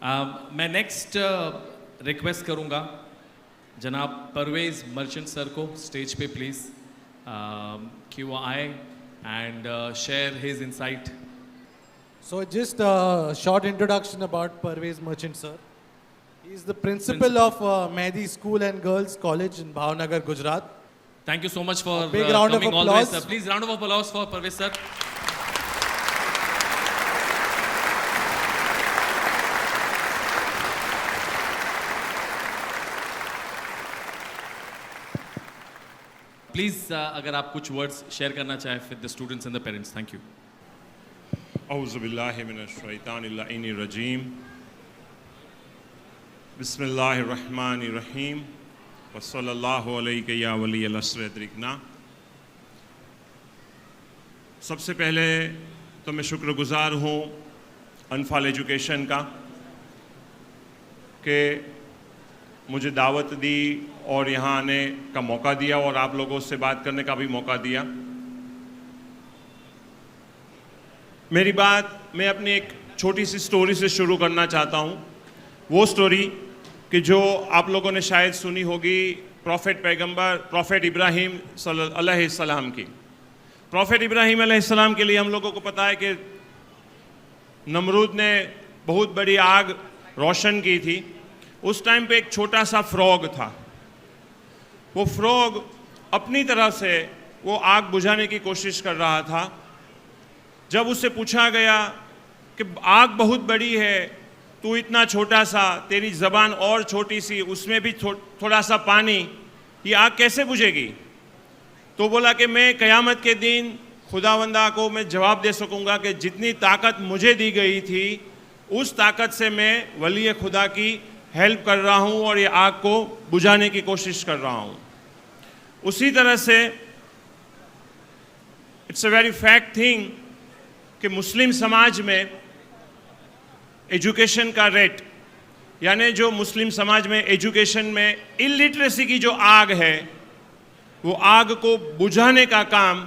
मैं next request करूंगा जनाब परवेज मर्चेंट सर को स्टेज पे प्लीज कि वो आए and share his insight. So just a short introduction about Parvez Merchant sir. He is the principal of Mehdi School and Girls College in Bhavnagar, Gujarat. Thank you so much for big round coming of all the way, applause. sir. Please round of applause for Parvez sir. Please अगर आप कुछ words share करना चाहें with the students and the parents. Thank you. औज़ु बिल्लाहि मिनश शैतानिर रजीम. बिस्मिल्लाहिर रहमानिर रहीम व सल्लल्लाहु अलैका या वलियल अस्र अदरिकना. सबसे पहले तो मैं शुक्रगुजार हूँ अनफाल एजुकेशन का कि मुझे दावत दी और यहाँ आने का मौका दिया और आप लोगों से बात करने का भी मौका दिया. मेरी बात मैं अपनी एक छोटी सी स्टोरी से शुरू करना चाहता हूँ. वो स्टोरी कि जो आप लोगों ने शायद सुनी होगी प्रॉफेट इब्राहिम अलैहिस्सलाम की. प्रॉफेट इब्राहिम अलैहिस्सलाम के लिए हम लोगों को पता है कि नमरूद ने बहुत बड़ी आग रोशन की थी. उस टाइम पे एक छोटा सा फ्रॉग था. वो फ्रॉग अपनी तरफ से वो आग बुझाने की कोशिश कर रहा था. जब उससे पूछा गया कि आग बहुत बड़ी है, तू इतना छोटा सा, तेरी ज़बान और छोटी सी, उसमें भी थोड़ा सा पानी, ये आग कैसे बुझेगी? तो बोला कि मैं क़यामत के दिन खुदावंदा को मैं जवाब दे सकूंगा कि जितनी ताकत मुझे दी गई थी उस ताकत से मैं वली खुदा की हेल्प कर रहा हूँ और ये आग को बुझाने की कोशिश कर रहा हूँ. उसी तरह से it's a very fact thing कि मुस्लिम समाज में एजुकेशन का रेट, यानी जो मुस्लिम समाज में एजुकेशन में इलिटरेसी की जो आग है, वो आग को बुझाने का काम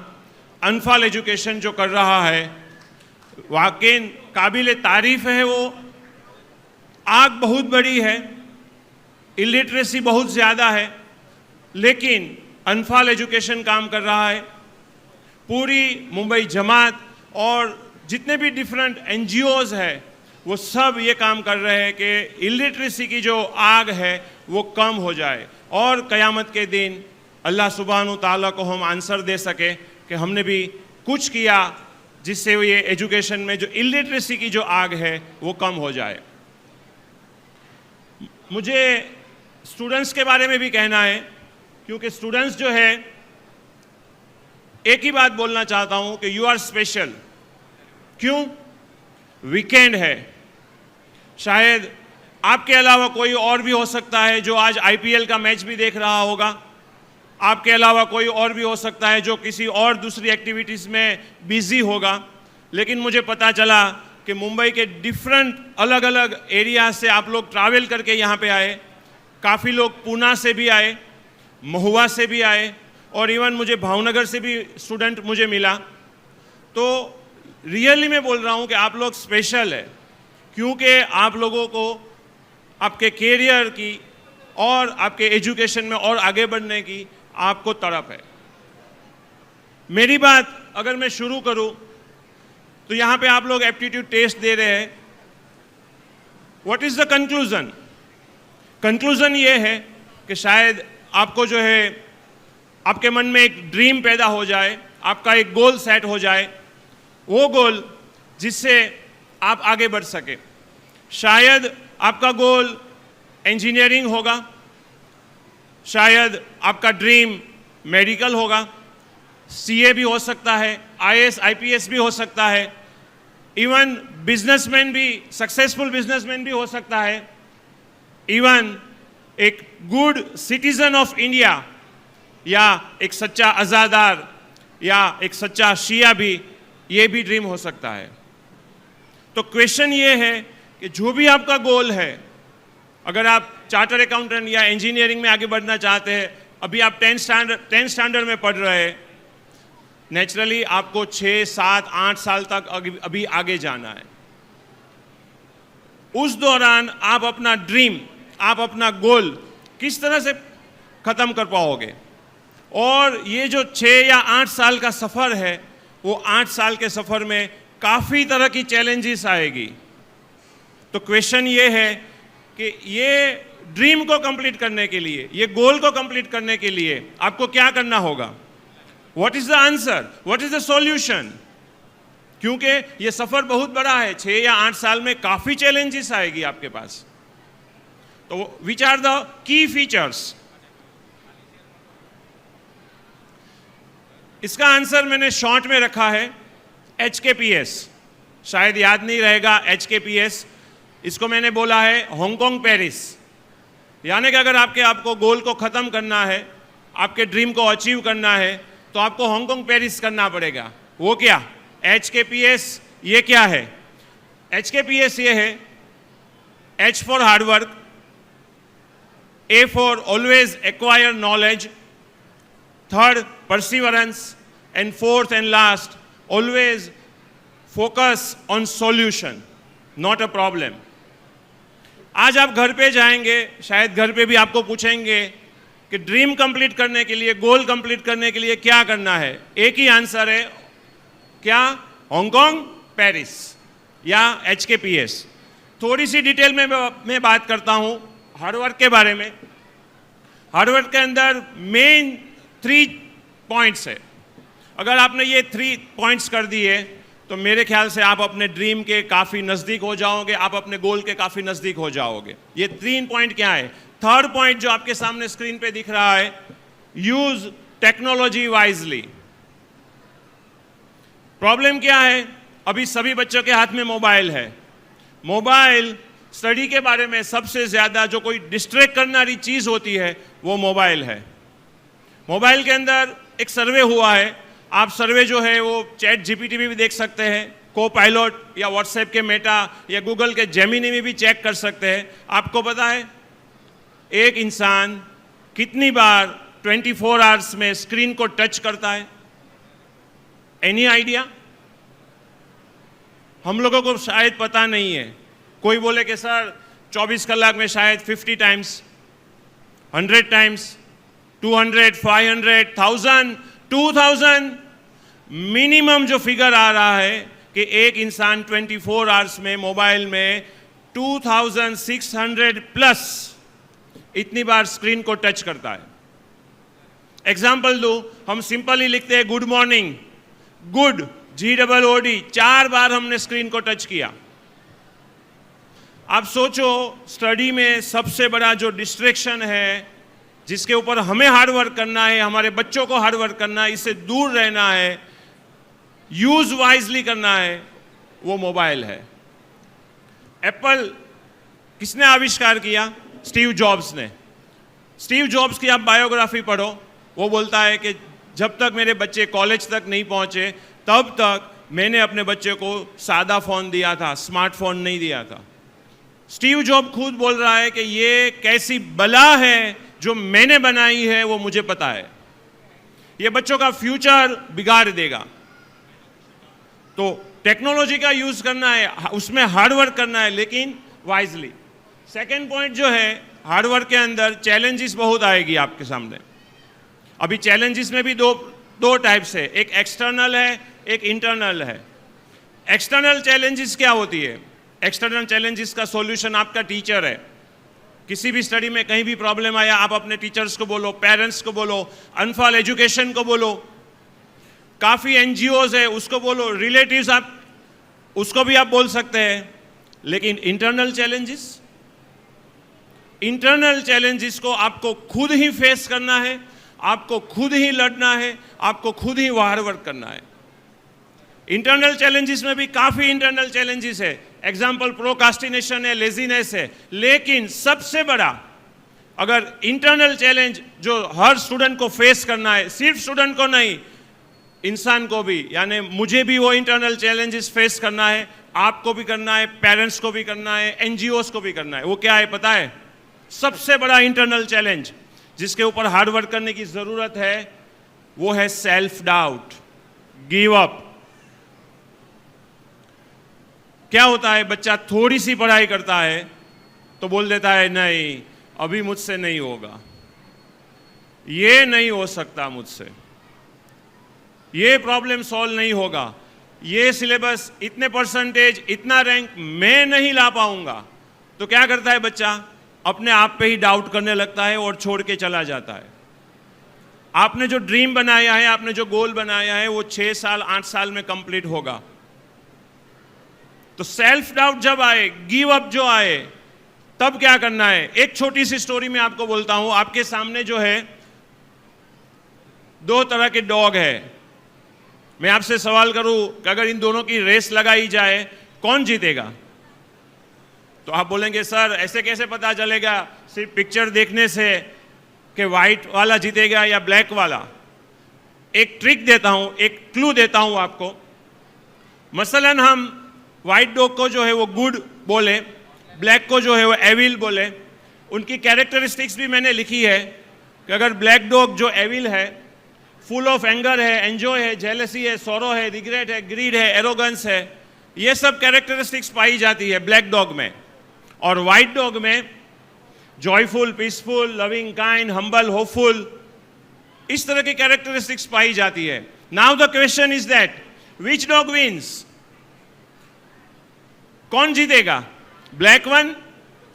अनफाल एजुकेशन जो कर रहा है, वाकई काबिल तारीफ है. वो आग बहुत बड़ी है, इलिटरेसी बहुत ज़्यादा है, लेकिन अनफाल एजुकेशन काम कर रहा है. पूरी मुंबई जमात और जितने भी डिफरेंट NGOs है वो सब ये काम कर रहे हैं कि इलिटरेसी की जो आग है वो कम हो जाए और क़यामत के दिन अल्लाह सुब्हानहू ताला को हम आंसर दे सके कि हमने भी कुछ किया जिससे ये एजुकेशन में जो इलिटरेसी की जो आग है वो कम हो जाए. मुझे स्टूडेंट्स के बारे में भी कहना है, क्योंकि स्टूडेंट्स जो है, एक ही बात बोलना चाहता हूं कि यू आर स्पेशल. क्यों? वीकेंड है. शायद आपके अलावा कोई और भी हो सकता है जो आज IPL का मैच भी देख रहा होगा. आपके अलावा कोई और भी हो सकता है जो किसी और दूसरी एक्टिविटीज़ में बिजी होगा. लेकिन मुझे पता चला कि मुंबई के डिफरेंट अलग अलग एरिया से आप लोग ट्रैवल करके यहाँ पे आए. काफ़ी लोग पूना से भी आए, महुआ से भी आए और इवन मुझे भावनगर से भी स्टूडेंट मुझे मिला. तो रियली मैं बोल रहा हूँ कि आप लोग स्पेशल है, क्योंकि आप लोगों को आपके कैरियर की और आपके एजुकेशन में और आगे बढ़ने की आपको तड़प है. मेरी बात अगर मैं शुरू करूँ तो यहाँ पे आप लोग एप्टीट्यूड टेस्ट दे रहे हैं. What is the conclusion? Conclusion ये है कि शायद आपको जो है आपके मन में एक ड्रीम पैदा हो जाए, आपका एक गोल सेट हो जाए, वो गोल जिससे आप आगे बढ़ सके. शायद आपका गोल इंजीनियरिंग होगा, शायद आपका ड्रीम मेडिकल होगा, CA भी हो सकता है, IAS IPS भी हो सकता है, इवन बिजनेसमैन भी, सक्सेसफुल बिजनेसमैन भी हो सकता है, इवन एक गुड सिटीजन ऑफ इंडिया या एक सच्चा अज़ादार या एक सच्चा शिया भी, ये भी ड्रीम हो सकता है. तो क्वेश्चन ये है कि जो भी आपका गोल है, अगर आप चार्टर अकाउंटेंट या इंजीनियरिंग में आगे बढ़ना चाहते हैं, अभी आप 10th स्टैंडर्ड में पढ़ रहे हैं, नेचुरली आपको 6, 7, 8 साल तक अभी आगे जाना है. उस दौरान आप अपना ड्रीम, आप अपना गोल किस तरह से खत्म कर पाओगे। और ये जो 6 या 8 साल का सफर है, वो 8 साल के सफर में काफी तरह की चैलेंजेस आएगी। तो क्वेश्चन ये है कि ये ड्रीम को कंप्लीट करने के लिए, ये गोल को कंप्लीट करने के लिए आपको क्या करना होगा। What is the answer, what is the solution. क्योंकि ये सफर बहुत बड़ा है, 6 या 8 साल में काफी चैलेंजेस आएगी आपके पास। तो which are the key features. इसका आंसर मैंने शॉर्ट में रखा है HKPS। शायद याद नहीं रहेगा HKPS, इसको मैंने बोला है हांगकांग पेरिस। यानी कि अगर आपको गोल को खत्म करना है, आपके ड्रीम को अचीव करना है, तो आपको हांगकांग पेरिस करना पड़ेगा। वो क्या HKPS, ये क्या है। HKPS ये है H for hard work, A for always acquire knowledge, third perseverance, and fourth and last always focus on solution, not a problem. आज आप घर पे जाएंगे, शायद घर पे भी आपको पूछेंगे कि ड्रीम कंप्लीट करने के लिए, गोल कंप्लीट करने के लिए क्या करना है। एक ही आंसर है, क्या, हांगकांग पेरिस या HKPS। थोड़ी सी डिटेल में मैं बात करता हूं हार्डवर्क के बारे में। हार्डवर्क के अंदर मेन 3 पॉइंट्स है। अगर आपने ये 3 पॉइंट्स कर दिए तो मेरे ख्याल से आप अपने ड्रीम के काफ़ी नज़दीक हो जाओगे, आप अपने गोल के काफ़ी नज़दीक हो जाओगे। ये 3 पॉइंट क्या है। थर्ड पॉइंट जो आपके सामने स्क्रीन पे दिख रहा है, यूज टेक्नोलॉजी वाइजली। प्रॉब्लम क्या है, अभी सभी बच्चों के हाथ में मोबाइल है। मोबाइल स्टडी के बारे में सबसे ज़्यादा जो कोई डिस्ट्रैक्ट करने वाली चीज़ होती है वो मोबाइल है। मोबाइल के अंदर एक सर्वे हुआ है, आप सर्वे जो है वो ChatGPT में भी देख सकते हैं, को-पायलट या व्हाट्सएप के मेटा या गूगल के जेमिनी में भी चेक कर सकते हैं। आपको पता है एक इंसान कितनी बार 24 आवर्स में स्क्रीन को टच करता है। Any idea. हम लोगों को शायद पता नहीं है। कोई बोले कि सर 24 कलाक में शायद 50 टाइम्स, 100 टाइम्स, 200, 500, 1000, 2000। मिनिमम जो फिगर आ रहा है कि एक इंसान 24 आवर्स में मोबाइल में 2600 प्लस इतनी बार स्क्रीन को टच करता है। एग्जाम्पल दो, हम सिंपली लिखते हैं गुड मॉर्निंग, गुड GOOD 4 बार हमने स्क्रीन को टच किया। आप सोचो स्टडी में सबसे बड़ा जो डिस्ट्रैक्शन है, जिसके ऊपर हमें हार्ड वर्क करना है, हमारे बच्चों को हार्ड वर्क करना है, इससे दूर रहना है, यूज वाइजली करना है, वो मोबाइल है। एप्पल किसने आविष्कार किया? स्टीव जॉब्स ने। स्टीव जॉब्स की आप बायोग्राफी पढ़ो, वो बोलता है कि जब तक मेरे बच्चे कॉलेज तक नहीं पहुंचे तब तक मैंने अपने बच्चे को सादा फ़ोन दिया था, स्मार्टफोन नहीं दिया था। स्टीव जॉब खुद बोल रहा है कि ये कैसी बला है जो मैंने बनाई है, वो मुझे पता है, ये बच्चों का फ्यूचर बिगाड़ देगा। तो टेक्नोलॉजी का यूज़ करना है, उसमें हार्ड वर्क करना है, लेकिन वाइजली। सेकेंड पॉइंट जो है, हार्ड वर्क के अंदर चैलेंजेस बहुत आएगी आपके सामने। अभी चैलेंजेस में भी दो टाइप्स है, एक एक्सटर्नल है, एक इंटरनल है। एक्सटर्नल चैलेंजेस क्या होती है? एक्सटर्नल चैलेंजेस का सॉल्यूशन आपका टीचर है। किसी भी स्टडी में कहीं भी प्रॉब्लम आया, आप अपने टीचर्स को बोलो, पेरेंट्स को बोलो, अनफॉल एजुकेशन को बोलो, काफ़ी NGOs है उसको बोलो, रिलेटिव्स आप उसको भी आप बोल सकते हैं। लेकिन इंटरनल चैलेंजेस को आपको खुद ही फेस करना है, आपको खुद ही लड़ना है, आपको खुद ही हार्ड वर्क करना है। इंटरनल चैलेंजेस में भी काफ़ी इंटरनल चैलेंजेस है। एग्जाम्पल प्रोकास्टिनेशन है, लेजीनेस है। लेकिन सबसे बड़ा अगर इंटरनल चैलेंज जो हर स्टूडेंट को फेस करना है, सिर्फ स्टूडेंट को नहीं, इंसान को भी, यानी मुझे भी वो इंटरनल चैलेंजेस फेस करना है, आपको भी करना है, पेरेंट्स को भी करना है, NGOs को भी करना है। वो क्या है पता है? सबसे बड़ा इंटरनल चैलेंज जिसके ऊपर हार्ड वर्क करने की ज़रूरत है, वो है सेल्फ डाउट, गिव अप। क्या होता है, बच्चा थोड़ी सी पढ़ाई करता है तो बोल देता है नहीं अभी मुझसे नहीं होगा, ये नहीं हो सकता मुझसे, ये प्रॉब्लम सॉल्व नहीं होगा, ये सिलेबस इतने परसेंटेज इतना रैंक मैं नहीं ला पाऊंगा। तो क्या करता है बच्चा, अपने आप पे ही डाउट करने लगता है और छोड़ के चला जाता है। आपने जो ड्रीम बनाया है, आपने जो गोल बनाया है, वो 6 साल 8 साल में कंप्लीट होगा। तो सेल्फ डाउट जब आए, गिव अप जो आए, तब क्या करना है। एक छोटी सी स्टोरी में आपको बोलता हूं। आपके सामने जो है 2 तरह के डॉग है। मैं आपसे सवाल करूं कि अगर इन दोनों की रेस लगाई जाए कौन जीतेगा, तो आप बोलेंगे सर ऐसे कैसे पता चलेगा सिर्फ पिक्चर देखने से कि व्हाइट वाला जीतेगा या ब्लैक वाला। एक ट्रिक देता हूं, एक क्लू देता हूं आपको। मसलन हम व्हाइट डॉग को जो है वो गुड बोले, ब्लैक को जो है वो एविल बोले। उनकी कैरेक्टरिस्टिक्स भी मैंने लिखी है कि अगर ब्लैक डॉग जो एविल है, फुल ऑफ एंगर है, एंजॉय है, जेलसी है, सोरो है, रिग्रेट है, ग्रीड है, एरोगेंस है, ये सब कैरेक्टरिस्टिक्स पाई जाती है ब्लैक डॉग में। और व्हाइट डॉग में joyful, peaceful, loving, kind, humble, hopeful, इस तरह की कैरेक्टरिस्टिक्स पाई जाती है। Now the question is that which dog wins, कौन जीतेगा, ब्लैक वन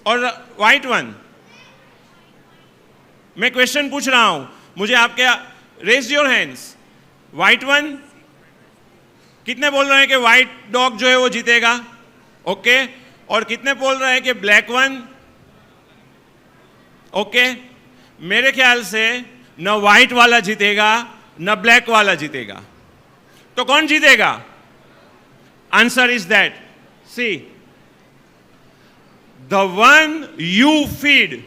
और व्हाइट वन। मैं क्वेश्चन पूछ रहा हूं, मुझे आपके raise your hands. White one, कितने बोल रहे हैं कि व्हाइट डॉग जो है वो जीतेगा, ओके। और कितने बोल रहे हैं कि ब्लैक वन, ओके। मेरे ख्याल से न व्हाइट वाला जीतेगा न ब्लैक वाला जीतेगा। तो कौन जीतेगा? Answer is that, see the one you feed.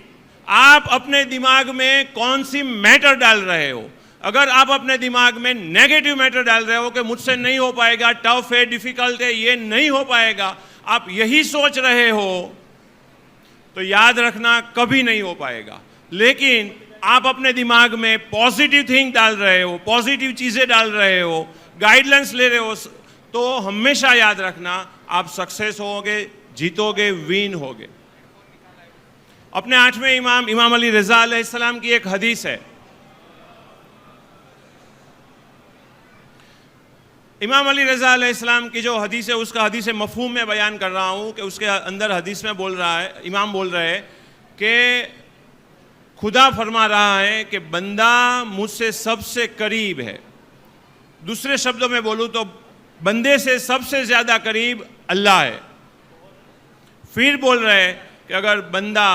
आप अपने दिमाग में कौन सी मैटर डाल रहे हो। अगर आप अपने दिमाग में नेगेटिव मैटर डाल रहे हो कि मुझसे नहीं हो पाएगा, टफ है, डिफिकल्ट है, ये नहीं हो पाएगा, आप यही सोच रहे हो, तो याद रखना कभी नहीं हो पाएगा। लेकिन आप अपने दिमाग में पॉजिटिव थिंग डाल रहे हो, पॉजिटिव चीजें डाल रहे हो, गाइडलाइंस ले रहे हो, तो हमेशा याद रखना आप सक्सेस होगे, जीतोगे, विन होगे। अपने 8वें इमाम इमाम अली रजा अलैहिस्सलाम की एक हदीस है। इमाम अली रजा अलैहिस्सलाम की जो हदीस है, उसका हदीस मफ़हूम में बयान कर रहा हूँ कि उसके अंदर हदीस में बोल रहा है, इमाम बोल रहे हैं कि खुदा फरमा रहा है कि बंदा मुझसे सबसे करीब है। दूसरे शब्दों में बोलूँ तो बंदे से सबसे ज़्यादा करीब अल्लाह है। फिर बोल रहे हैं कि अगर बंदा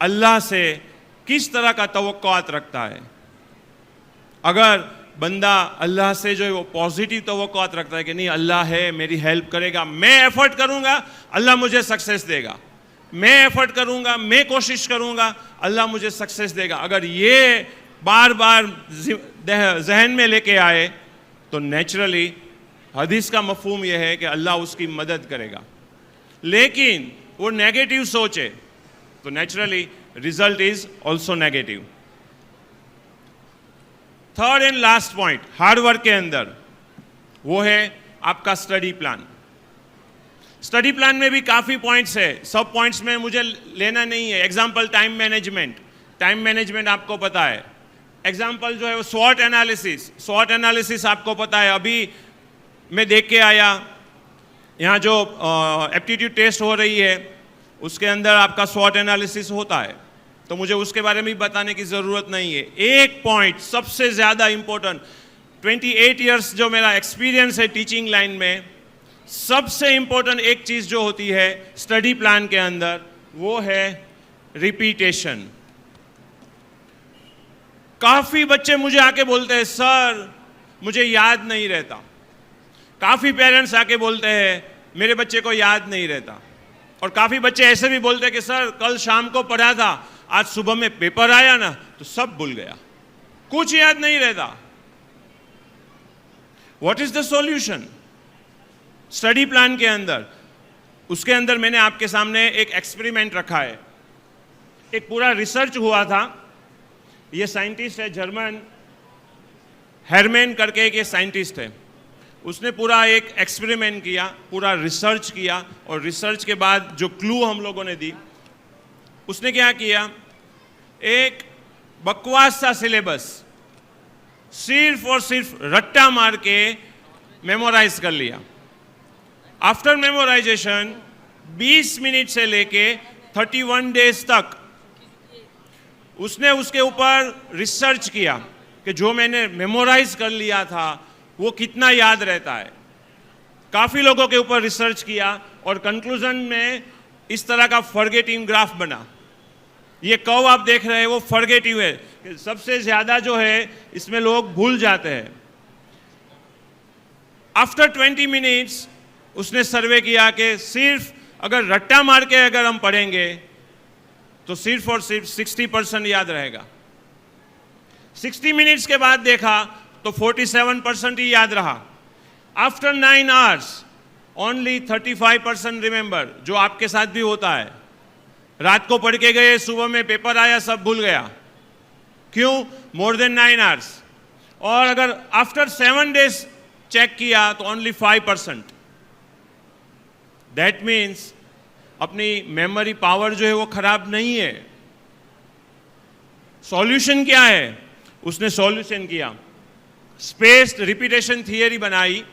अल्लाह से किस तरह का तवक्कुआत रखता है, अगर बंदा अल्लाह से जो है वो पॉजिटिव तवक्कुआत रखता है कि नहीं अल्लाह है, मेरी हेल्प करेगा, मैं एफर्ट करूंगा अल्लाह मुझे सक्सेस देगा, मैं एफर्ट करूंगा, मैं कोशिश करूंगा, अल्लाह मुझे सक्सेस देगा, अगर ये बार बार जहन में लेके आए तो नेचुरली हदीस का मफहूम यह है कि अल्लाह उसकी मदद करेगा। लेकिन वो नेगेटिव सोचे तो naturally result is also negative. Third and last point hard work के अंदर वो है आपका स्टडी प्लान। स्टडी प्लान में भी काफ़ी पॉइंट्स है, सब पॉइंट्स में मुझे लेना नहीं है। Example time management, time management आपको पता है। एग्जाम्पल जो है वो स्वॉट एनालिसिस, स्वॉट एनालिसिस आपको पता है। अभी मैं देख के आया यहाँ जो एप्टीट्यूड टेस्ट हो रही है उसके अंदर आपका स्वॉट एनालिसिस होता है, तो मुझे उसके बारे में भी बताने की ज़रूरत नहीं है। एक पॉइंट सबसे ज़्यादा इम्पोर्टेंट, 28 ईयर्स जो मेरा एक्सपीरियंस है टीचिंग लाइन में, सबसे इम्पोर्टेंट एक चीज़ जो होती है स्टडी प्लान के अंदर वो है रिपीटेशन। काफ़ी बच्चे मुझे आके बोलते हैं सर मुझे याद नहीं रहता। काफ़ी पेरेंट्स आके बोलते हैं मेरे बच्चे को याद नहीं रहता। और काफ़ी बच्चे ऐसे भी बोलते हैं कि सर कल शाम को पढ़ा था, आज सुबह में पेपर आया ना तो सब भूल गया, कुछ याद नहीं रहता। What is the solution? Study plan के अंदर, उसके अंदर मैंने आपके सामने एक एक्सपेरिमेंट रखा है। एक पूरा रिसर्च हुआ था। ये साइंटिस्ट है जर्मन, हेरमैन करके एक ये साइंटिस्ट है। उसने पूरा एक एक्सपेरिमेंट किया, पूरा रिसर्च किया, और रिसर्च के बाद जो क्लू हम लोगों ने दी, उसने क्या किया, एक बकवास सा सिलेबस सिर्फ और सिर्फ रट्टा मार के मेमोराइज कर लिया। आफ्टर मेमोराइजेशन 20 मिनट से लेके 31 डेज तक उसने उसके ऊपर रिसर्च किया कि जो मैंने मेमोराइज कर लिया था वो कितना याद रहता है। काफ़ी लोगों के ऊपर रिसर्च किया और कंक्लूजन में इस तरह का फॉरगेटिंग ग्राफ बना। ये कर्व आप देख रहे हैं वो फॉरगेटिव है, कि सबसे ज़्यादा जो है इसमें लोग भूल जाते हैं। आफ्टर 20 मिनट्स उसने सर्वे किया कि सिर्फ अगर रट्टा मार के अगर हम पढ़ेंगे तो सिर्फ और सिर्फ 60% याद रहेगा। 60 मिनट्स के बाद देखा तो 47% ही याद रहा। आफ्टर 9 आवर्स ओनली 35% रिमेंबर, जो आपके साथ भी होता है। रात को पढ़ के गए, सुबह में पेपर आया, सब भूल गया। क्यों? More than 9 hours. और अगर आफ्टर 7 डेज चेक किया तो ओनली 5%। दैट मीन्स अपनी मेमोरी पावर जो है वो खराब नहीं है। सॉल्यूशन क्या है? उसने सॉल्यूशन किया, स्पेस्ड रिपीटेशन थियरी बनाई।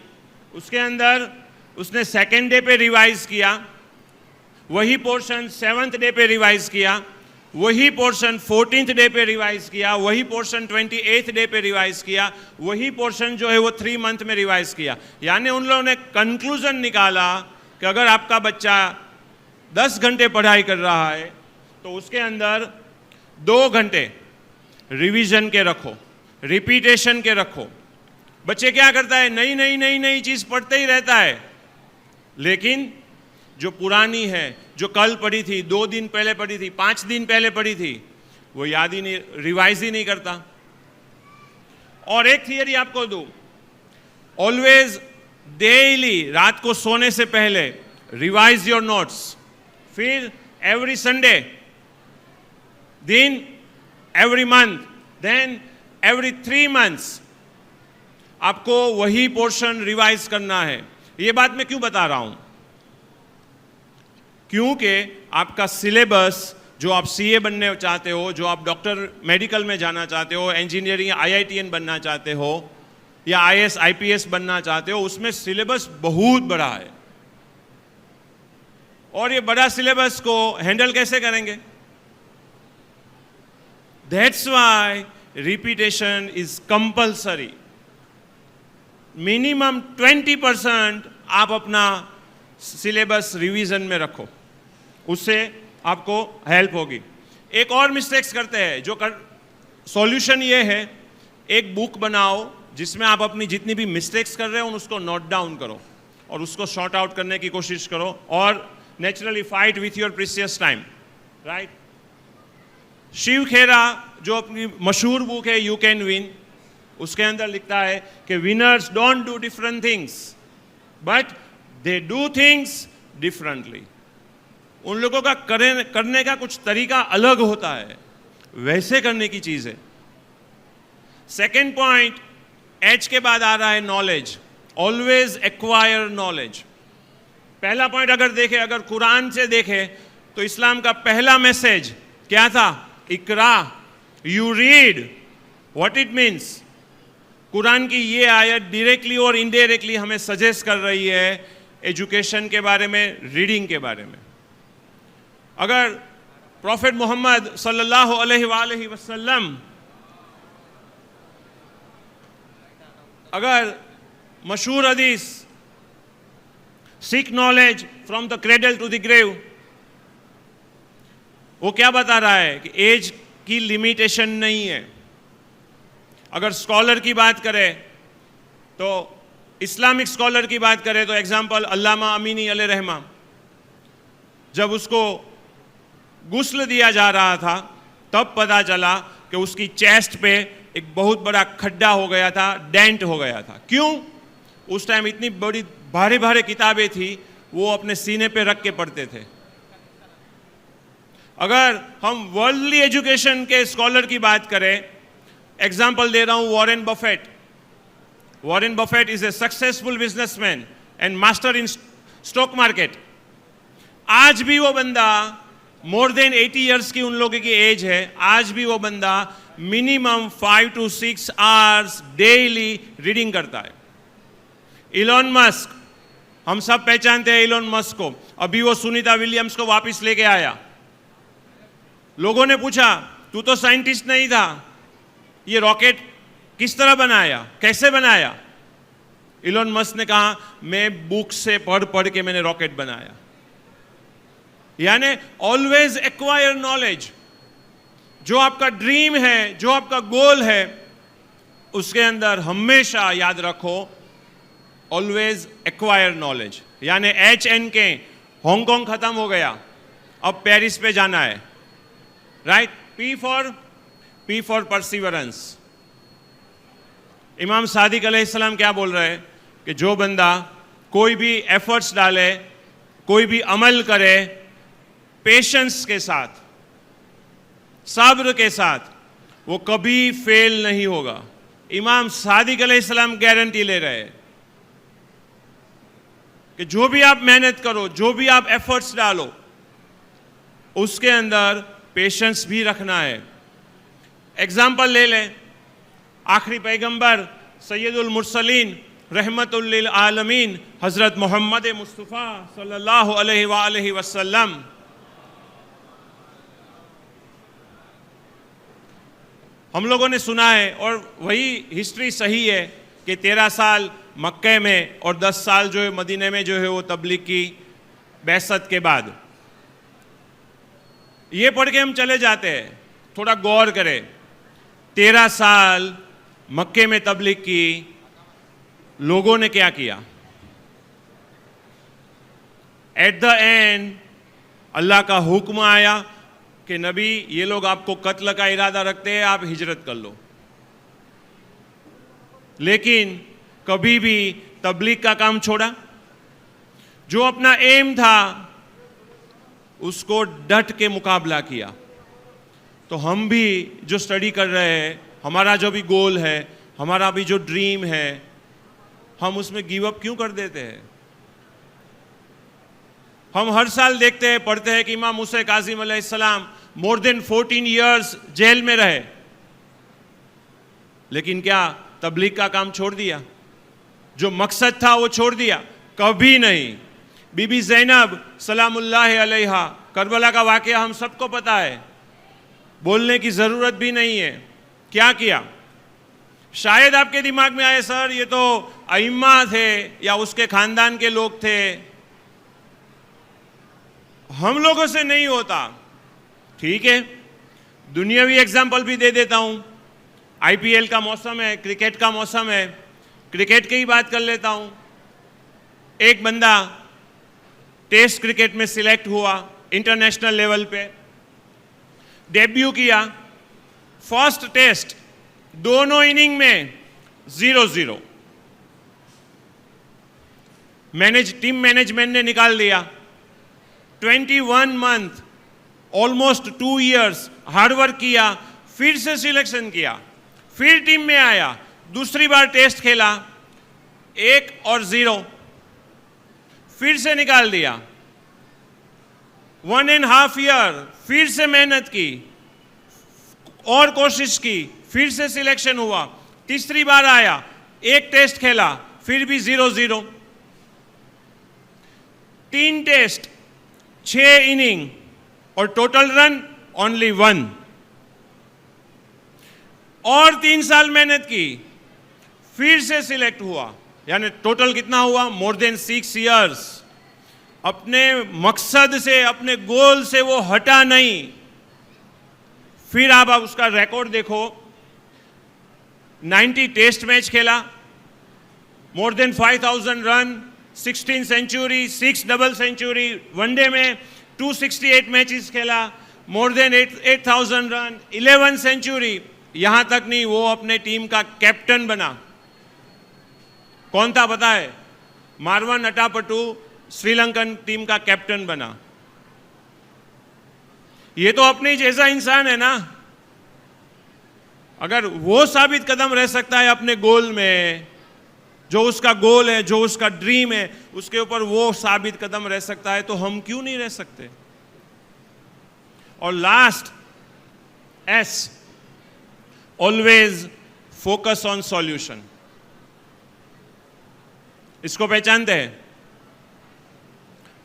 उसके अंदर उसने सेकेंड डे पे रिवाइज किया, वही पोर्शन 7th डे पे रिवाइज किया, वही पोर्शन 14th डे पे रिवाइज किया, वही पोर्शन 28th डे पे रिवाइज किया, वही पोर्शन जो है वो 3 मंथ में रिवाइज किया। यानी उन लोगों ने कंक्लूजन निकाला कि अगर आपका बच्चा 10 घंटे पढ़ाई कर रहा है तो उसके अंदर 2 घंटे रिवीजन के रखो, रिपीटेशन के रखो। बच्चे क्या करता है, नई नई नई नई चीज़ पढ़ते ही रहता है, लेकिन जो पुरानी है, जो कल पढ़ी थी, 2 दिन पहले पढ़ी थी, 5 दिन पहले पढ़ी थी, वो याद ही नहीं, रिवाइज ही नहीं करता। और एक थियरी आपको दूं, ऑलवेज डेली रात को सोने से पहले रिवाइज योर नोट्स, फिर every Sunday, then every month, then every 3 months आपको वही पोर्शन रिवाइज करना है। ये बात मैं क्यों बता रहा हूं? क्योंकि आपका सिलेबस, जो आप सीए बनने चाहते हो, जो आप डॉक्टर मेडिकल में जाना चाहते हो, इंजीनियरिंग आईआईटीएन बनना चाहते हो, या आईएएस आईपीएस बनना चाहते हो, उसमें सिलेबस बहुत बड़ा है। और ये बड़ा सिलेबस को हैंडल कैसे करेंगे? That's why repetition is compulsory. Minimum 20% आप अपना सिलेबस रिवीजन में रखो, उससे आपको हेल्प होगी। एक और मिस्टेक्स करते हैं जो सॉल्यूशन ये है, एक बुक बनाओ जिसमें आप अपनी जितनी भी मिस्टेक्स कर रहे हो उसको नोट डाउन करो और उसको शॉर्ट आउट करने की कोशिश करो, और naturally fight with your precious time, right. Shiv Khera जो अपनी मशहूर बुक है यू कैन विन, उसके अंदर लिखता है कि winners don't do different things but they do things differently. उन लोगों का करने का कुछ तरीका अलग होता है, वैसे करने की चीज है। सेकेंड पॉइंट, एच के बाद आ रहा है नॉलेज। Always acquire knowledge. पहला पॉइंट अगर देखें, अगर कुरान से देखें तो इस्लाम का पहला मैसेज क्या था? इकरा, you read what it means. Quran की ये आयत डायरेक्टली और इनडायरेक्टली हमें सजेस्ट कर रही है एजुकेशन के बारे में, रीडिंग के बारे में। अगर प्रॉफेट मोहम्मद सल्लल्लाहु अलैहि वसल्लम अगर मशहूर हदीस seek knowledge from the cradle to the grave, वो क्या बता रहा है कि एज की लिमिटेशन नहीं है। अगर स्कॉलर की बात करें तो इस्लामिक स्कॉलर की बात करें तो एग्जाम्पल अल्लामा अमीनी अलैहि रहमा, जब उसको गुस्ल दिया जा रहा था तब पता चला कि उसकी चेस्ट पे एक बहुत बड़ा खड्डा हो गया था, डेंट हो गया था। क्यों? उस टाइम इतनी बड़ी भारी भारी किताबें थी, वो अपने सीने पे रख के पढ़ते थे। अगर हम वर्ल्डली एजुकेशन के स्कॉलर की बात करें, एग्जाम्पल दे रहा हूं Warren Buffett. Warren Buffett is a successful businessman and master in stock market. आज भी वो बंदा more than 80 years की उन लोगों की एज है, आज भी वो बंदा minimum 5 to 6 hours daily reading करता है. इलॉन मस्क, हम सब पहचानते हैं इलॉन मस्क को. अभी वो सुनीता विलियम्स को वापस लेके आया. लोगों ने पूछा, तू तो साइंटिस्ट नहीं था, ये रॉकेट किस तरह बनाया, कैसे बनाया? इलॉन मस्क ने कहा, मैं बुक से पढ़ पढ़ के मैंने रॉकेट बनाया. यानी ऑलवेज एक्वायर नॉलेज. जो आपका ड्रीम है, जो आपका गोल है, उसके अंदर हमेशा याद रखो ऑलवेज एक्वायर नॉलेज. यानी HNK, हांगकांग खत्म हो गया, अब पेरिस पे जाना है. राइट? P for perseverance. इमाम सादिक अलैहिस्सलाम क्या बोल रहे हैं कि जो बंदा कोई भी एफर्ट्स डाले, कोई भी अमल करे पेशेंस के साथ, सब्र के साथ, वो कभी फेल नहीं होगा. इमाम सादिक अलैहिस्सलाम गारंटी ले रहे हैं कि जो भी आप मेहनत करो, जो भी आप एफर्ट्स डालो, उसके अंदर पेशेंस भी रखना है. एग्जाम्पल ले लें, आखिरी पैगंबर सैयदुल मुरसलीन रहमतुल लिल आलमीन हजरत मोहम्मद मुस्तफ़ा सल्लल्लाहु अलैहि वसल्लम. हम लोगों ने सुना है और वही हिस्ट्री सही है कि 13 साल मक्के में और 10 साल जो है मदीने में जो है वो तबलीग की बैसत के बाद. ये पढ़ के हम चले जाते हैं, थोड़ा गौर करें. 13 साल मक्के में तबलीग की, लोगों ने क्या किया? एट द एंड अल्लाह का हुक्म आया कि नबी, ये लोग आपको कत्ल का इरादा रखते हैं, आप हिजरत कर लो. लेकिन कभी भी तबलीग का काम छोड़ा? जो अपना एम था उसको डट के मुकाबला किया. तो हम भी जो स्टडी कर रहे हैं, हमारा जो भी गोल है, हमारा भी जो ड्रीम है, हम उसमें गिव अप क्यों कर देते हैं? हम हर साल देखते हैं, पढ़ते हैं कि इमाम मूसा काज़िम अलैहिस्सलाम मोर देन 14 years जेल में रहे, लेकिन क्या तबलीग का काम छोड़ दिया? जो मकसद था वो छोड़ दिया? कभी नहीं. बीबी ज़ैनब सलामुल्लाह अलैहा, करबला का वाकया हम सबको पता है, बोलने की ज़रूरत भी नहीं है. क्या किया? शायद आपके दिमाग में आए, सर ये तो अइम्मा थे या उसके खानदान के लोग थे, हम लोगों से नहीं होता. ठीक है, दुनियावी एग्जाम्पल भी दे देता हूं. IPL का मौसम है, क्रिकेट का मौसम है, क्रिकेट की ही बात कर लेता हूं. एक बंदा टेस्ट क्रिकेट में सिलेक्ट हुआ, इंटरनेशनल लेवल पे डेब्यू किया. फर्स्ट टेस्ट दोनों इनिंग में 0-0. टीम मैनेजमेंट ने निकाल दिया. 21 month, ऑलमोस्ट 2 years हार्डवर्क किया, फिर से सिलेक्शन किया, फिर टीम में आया, दूसरी बार टेस्ट खेला, 1 और 0, फिर से निकाल दिया. 1.5 year फिर से मेहनत की और कोशिश की, फिर से सिलेक्शन हुआ, तीसरी बार आया, एक टेस्ट खेला, फिर भी 0-0. 3 टेस्ट, 6 इनिंग और टोटल रन ओनली 1. और 3 साल मेहनत की, फिर से सिलेक्ट हुआ. यानी टोटल कितना हुआ? More than 6 years. अपने मकसद से, अपने गोल से वो हटा नहीं. फिर आप उसका रिकॉर्ड देखो, 90 टेस्ट मैच खेला, more than 5000 run, 16 century, 6 double century. One day में 268 मैचेस खेला, मोर देन 8000 रन, 11 सेंचुरी. यहां तक नहीं, वो अपने टीम का कैप्टन बना. कौन था पता है? मारवन अटापटू श्रीलंकन टीम का कैप्टन बना. ये तो अपने जैसा इंसान है ना. अगर वो साबित कदम रह सकता है अपने गोल में, जो उसका गोल है, जो उसका ड्रीम है, उसके ऊपर वो साबित कदम रह सकता है, तो हम क्यों नहीं रह सकते? और last, S, always focus on solution. इसको पहचानते हैं?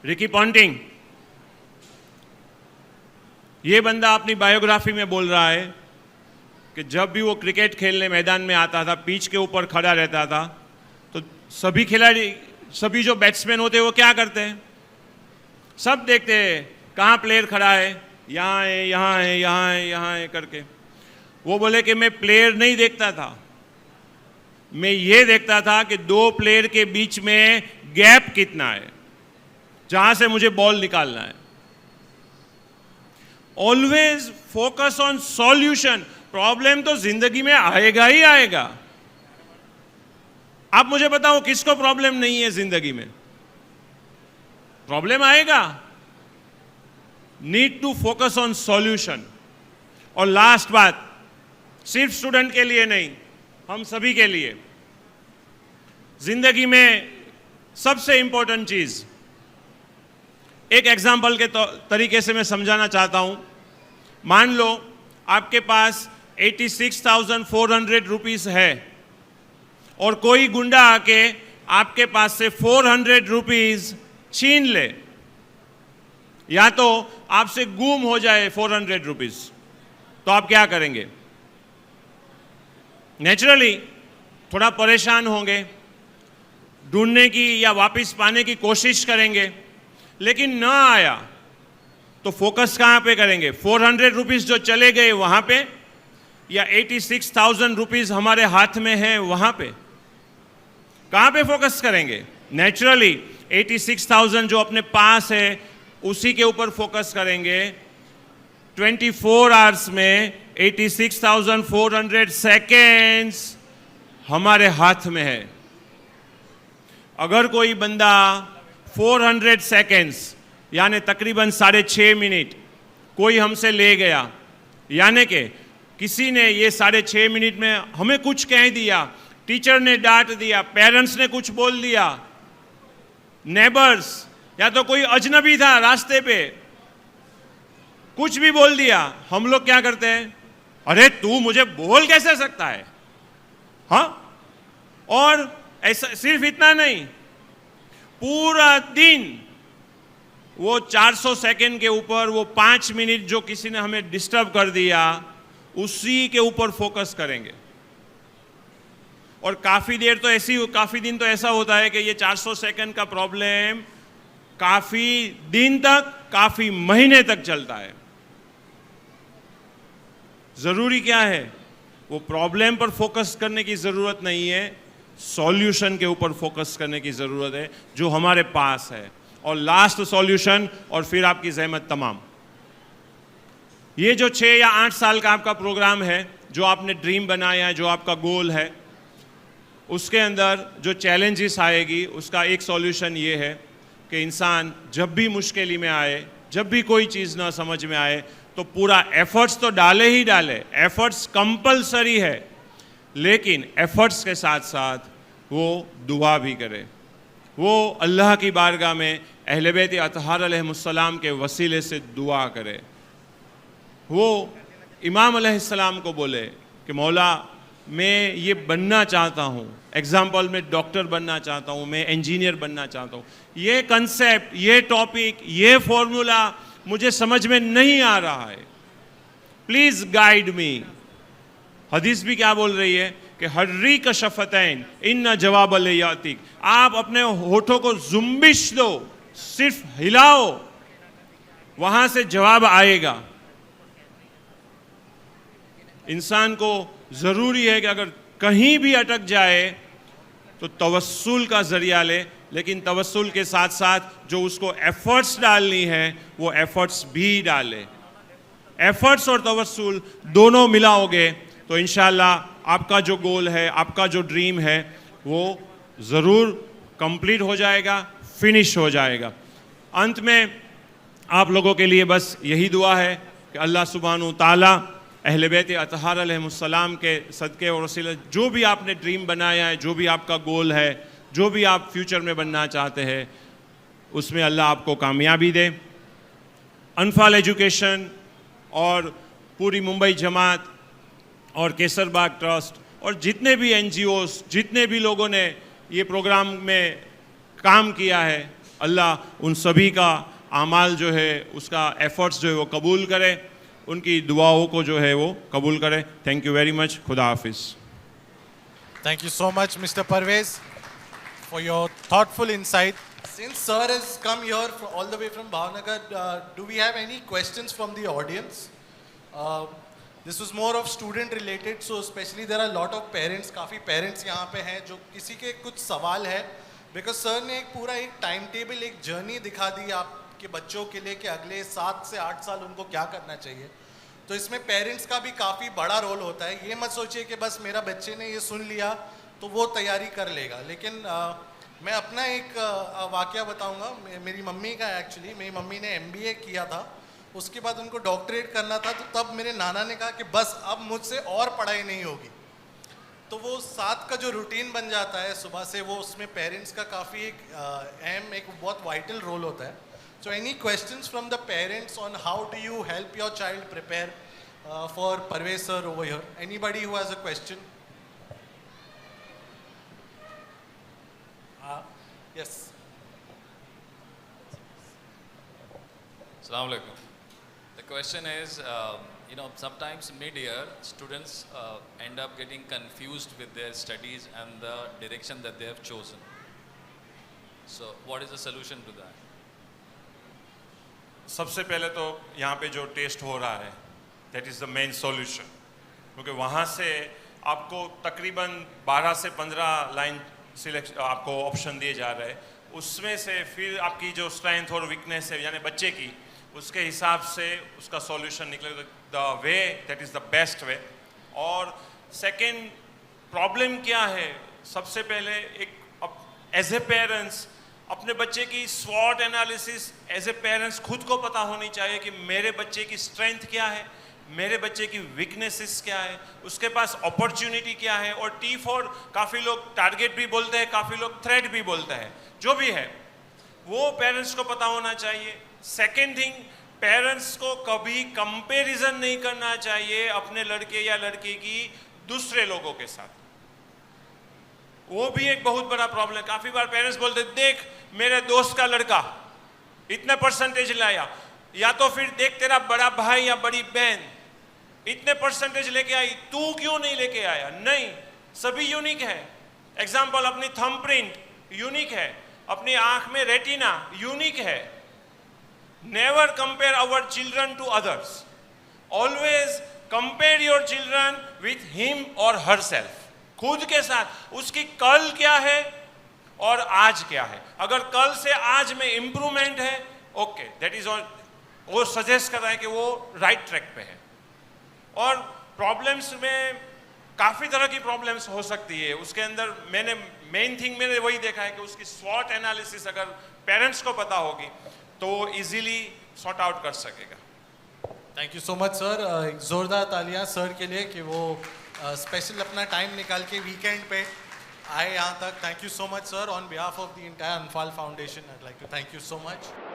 रिकी पॉन्टिंग, ये बंदा अपनी बायोग्राफी में बोल रहा है कि जब भी वो क्रिकेट खेलने मैदान में आता था, पिच के ऊपर खड़ा रहता था, तो सभी खिलाड़ी, सभी जो बैट्समैन होते हैं वो क्या करते हैं? सब देखते हैं कहाँ प्लेयर खड़ा है, यहाँ है, यहाँ है, यहाँ है, यहाँ है करके। वो बोले कि मैं प्लेयर नहीं देखता था, मैं ये देखता था कि दो प्लेयर के बीच में गैप कितना है जहां से मुझे बॉल निकालना है। Always focus on solution. Problem तो जिंदगी में आएगा ही आएगा। आप मुझे बताओ किसको प्रॉब्लम नहीं है जिंदगी में? प्रॉब्लम आएगा। Need to focus on solution. और लास्ट बात, सिर्फ स्टूडेंट के लिए नहीं, हम सभी के लिए जिंदगी में सबसे इंपॉर्टेंट चीज, एक एग्जाम्पल के तरीके से मैं समझाना चाहता हूं। मान लो आपके पास 86,400 रुपीस है और कोई गुंडा आके आपके पास से 400 रुपीस छीन ले, या तो आपसे गुम हो जाए 400 रुपीस, तो आप क्या करेंगे? नेचुरली थोड़ा परेशान होंगे, ढूंढने की या वापस पाने की कोशिश करेंगे, लेकिन ना आया तो फोकस कहां पे करेंगे? 400 रुपीस जो चले गए वहां पे, या 86,000 रुपीस हमारे हाथ में है वहां पे? कहां पे फोकस करेंगे? नेचुरली 86,000 जो अपने पास है उसी के ऊपर फोकस करेंगे। 24 आवर्स में 86,400 सेकेंड्स हमारे हाथ में है। अगर कोई बंदा 400 सेकेंड्स यानी तकरीबन 6.5 मिनट कोई हमसे ले गया, यानी कि किसी ने ये 6.5 मिनट में हमें कुछ कह दिया, टीचर ने डांट दिया, पेरेंट्स ने कुछ बोल दिया, नेबर्स या तो कोई अजनबी था रास्ते पे कुछ भी बोल दिया, हम लोग क्या करते हैं? अरे तू मुझे बोल कैसे सकता है? हाँ, और ऐसा सिर्फ इतना नहीं, पूरा दिन वो 400 सेकेंड के ऊपर वो 5 मिनट जो किसी ने हमें डिस्टर्ब कर दिया उसी के ऊपर फोकस करेंगे। और काफी दिन तो ऐसा होता है कि ये 400 सेकेंड का प्रॉब्लम काफी दिन तक, काफी महीने तक चलता है। जरूरी क्या है? वो प्रॉब्लम पर फोकस करने की जरूरत नहीं है, सॉल्यूशन के ऊपर फोकस करने की जरूरत है जो हमारे पास है। और लास्ट सॉल्यूशन, और फिर आपकी ज़हमत तमाम। ये जो 6 या 8 साल का आपका प्रोग्राम है, जो आपने ड्रीम बनाया है, जो आपका गोल है, उसके अंदर जो चैलेंजेस आएगी उसका एक सॉल्यूशन ये है कि इंसान जब भी मुश्किल में आए, जब भी कोई चीज़ ना समझ में आए, तो पूरा एफर्ट्स तो डाले ही डाले, एफर्ट्स कंपलसरी है, लेकिन एफर्ट्स के साथ साथ वो दुआ भी करे। वो अल्लाह की बारगाह में अहले बैत अतहार अलैहिमुस्सलाम के वसीले से दुआ करे। वो इमाम अलैहिस्सलाम को बोले कि मौला मैं ये बनना चाहता हूँ, एग्जाम्पल मैं डॉक्टर बनना चाहता हूँ, मैं इंजीनियर बनना चाहता हूँ, ये कंसेप्ट, ये टॉपिक, ये फॉर्मूला मुझे समझ में नहीं आ रहा है, प्लीज गाइड मी। हदीस भी क्या बोल रही है कि हर्री का शफतैन इन्ना जवाब यातिक, आप अपने होठों को जुम्बिश दो, सिर्फ हिलाओ, वहां से जवाब आएगा। इंसान को जरूरी है कि अगर कहीं भी अटक जाए तो तवस्सुल का जरिया ले, लेकिन तवस्सुल के साथ साथ जो उसको एफर्ट्स डालनी है वो एफर्ट्स भी डाले। एफर्ट्स और तवस्सुल दोनों मिलाओगे तो इंशाल्लाह आपका जो गोल है, आपका जो ड्रीम है, वो ज़रूर कंप्लीट हो जाएगा, फिनिश हो जाएगा। अंत में आप लोगों के लिए बस यही दुआ है कि अल्लाह सुब्हानहू ताला अहले बैत अतहार अलैहिमुस्सलाम के सदक़े और वसीले जो भी आपने ड्रीम बनाया है, जो भी आपका गोल है, जो भी आप फ्यूचर में बनना चाहते हैं, उसमें अल्लाह आपको कामयाबी दे। अनफाल एजुकेशन और पूरी मुंबई जमात और केसरबाग ट्रस्ट और जितने भी NGOs, जितने भी लोगों ने ये प्रोग्राम में काम किया है, अल्लाह उन सभी का आमाल जो है, उसका एफर्ट्स जो है वो कबूल करे, उनकी दुआओं को जो है वो कबूल करे। Thank you very much. खुदा हाफिज़। Thank you so much, Mr. Parvez, for your thoughtful insight. Since sir has come here all the way from Bhavnagar, do we have any questions from the audience? This was more of student related, so especially there are a lot of parents, काफ़ी parents यहाँ पे हैं जो किसी के कुछ सवाल है, because sir ने एक पूरा एक टाइम टेबल, एक जर्नी दिखा दी आपके बच्चों के लिए कि अगले 7 से 8 साल उनको क्या करना चाहिए। तो इसमें पेरेंट्स का भी काफ़ी बड़ा रोल होता है। ये मत सोचिए कि बस मेरा बच्चे ने ये सुन लिया तो वो तैयारी कर लेगा। लेकिन मैं अपना एक वाकया बताऊंगा। मेरी मम्मी का एक्चुअली, मेरी मम्मी ने MBA किया था, उसके बाद उनको डॉक्टरेट करना था, तो तब मेरे नाना ने कहा कि बस अब मुझसे और पढ़ाई नहीं होगी। तो वो 7 का जो रूटीन बन जाता है सुबह से, वो उसमें पेरेंट्स का काफ़ी एक अहम, एक बहुत वाइटल रोल होता है। So any questions from the parents on how do you help your child prepare for Parvez sir over here? Anybody who has a question? Yes. Assalamu alaikum. The question is, sometimes mid-year students end up getting confused with their studies and the direction that they have chosen. So what is the solution to that? सबसे पहले तो यहाँ पे जो test हो रहा है, that is the main solution, क्योंकि वहाँ से आपको तकरीबन 12 से 15 लाइन सिलेक्ट आपको ऑप्शन दिए जा रहे हैं। उसमें से फिर आपकी जो स्ट्रेंथ और वीकनेस है यानी बच्चे की, उसके हिसाब से उसका सॉल्यूशन निकलेगा, the way that is the best way. और सेकेंड प्रॉब्लम क्या है, सबसे पहले एक एज ए पेरेंट्स अपने बच्चे की स्वॉट एनालिसिस एज ए पेरेंट्स खुद को पता होनी चाहिए कि मेरे बच्चे की स्ट्रेंथ क्या है, मेरे बच्चे की वीकनेसेस क्या है, उसके पास अपॉर्चुनिटी क्या है। और T4 काफ़ी लोग टारगेट भी बोलते हैं, काफ़ी लोग थ्रेट भी बोलते हैं, जो भी है वो पेरेंट्स को पता होना चाहिए। सेकेंड थिंग, पेरेंट्स को कभी कंपैरिजन नहीं करना चाहिए अपने लड़के या लड़की की दूसरे लोगों के साथ। वो भी एक बहुत बड़ा प्रॉब्लम है। काफ़ी बार पेरेंट्स बोलते देख मेरे दोस्त का लड़का इतने परसेंटेज लाया, या तो फिर देख तेरा बड़ा भाई या बड़ी बहन इतने परसेंटेज लेके आई, तू क्यों नहीं लेके आया। नहीं, सभी यूनिक है। एग्जाम्पल, अपनी थंबप्रिंट यूनिक है, अपनी आंख में रेटिना यूनिक है। Never compare our children to others, always compare your children with him और हर सेल्फ, खुद के साथ। उसकी कल क्या है और आज क्या है। अगर कल से आज में इंप्रूवमेंट है, ओके, दैट इज ऑल, वो सजेस्ट कर रहा है कि वो राइट ट्रैक पे है। और प्रॉब्लम्स में काफ़ी तरह की प्रॉब्लम्स हो सकती है। उसके अंदर मैंने मेन थिंग मैंने वही देखा है कि उसकी स्वॉट एनालिसिस अगर पेरेंट्स को पता होगी तो वो इजीली सॉर्ट आउट कर सकेगा। Thank you so much sir. एक जोरदार तालियां सर के लिए कि वो स्पेशल अपना टाइम निकाल के वीकेंड पे आए यहाँ तक। Thank you so much sir. On behalf of the entire Anfal foundation, I would like to thank you so much.